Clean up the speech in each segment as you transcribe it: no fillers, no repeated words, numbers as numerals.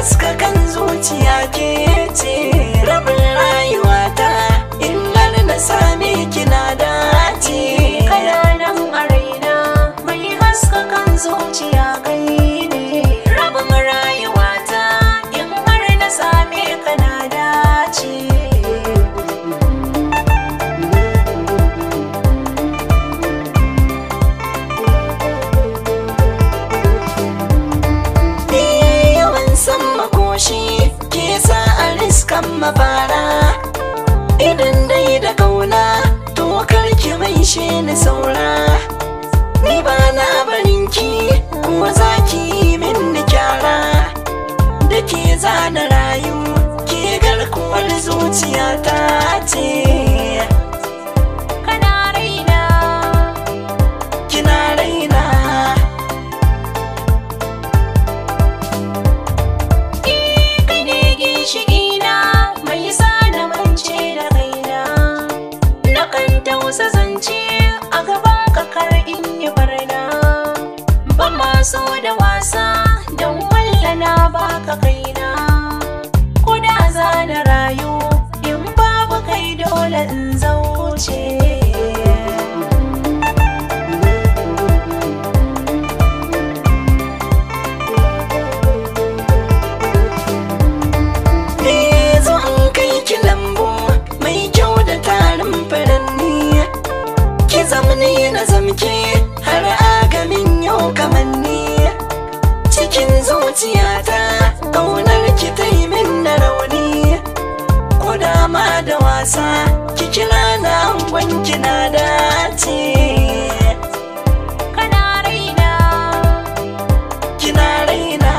haska kan zuciya ke ce rabin rayuwata in har na same kina dace. Kana nan a raina mai haska kan zuciya kai ne rabin rayuwata in har na same ka na dace. Ke sa a riskan mafara idan dai da kauna to karki mai she ni saura. Ni ba na barinki ko za ki yi min kyara da ke zana rayu ke garkuwar zuciyata ce. Kana raina kina raina shigina mai sa na mance da kaina na kan tausa zance a gaban kakar in yi barna ba maso da wasa don wallana baka kaina ko da za na rayu in babu kai dole in zauce. Zamani na zamke har agamin yau kamanni cikin zuciyata ƙaunar ki ta yi min na rauni ko dama da wasa ki kira na angon kina dace. Kana raina kina raina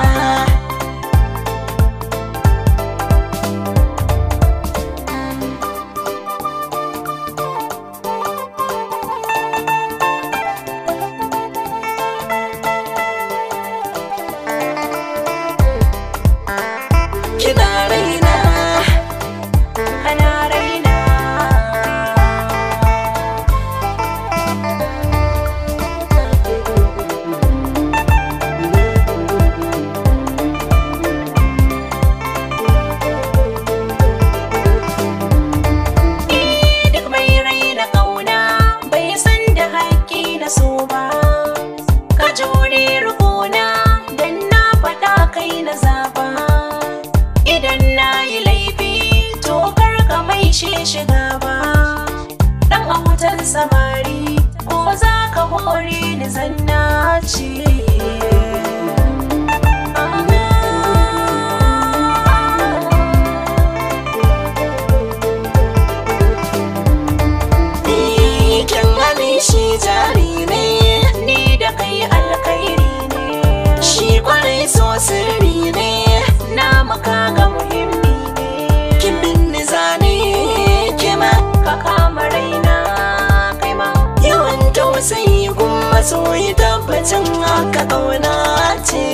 kina raina kana raina duk mai raina kauna bai san da haƙƙi na so ba. Ka jure rukuna dan na faɗa kai na zaba. Idan na yi laifi to kar ka mai shiga ba. Dan autan samari ko za ka hore ni zanna ce. kyan hali shi jari ne Ni da kai alkhairi ne shi kwarai so sirri ne na maka ga muhimmi ne. kin binni zane kima Ka kama raina kai ma yawan tausayi gun masoyi tabbacin haka ƙauna ce.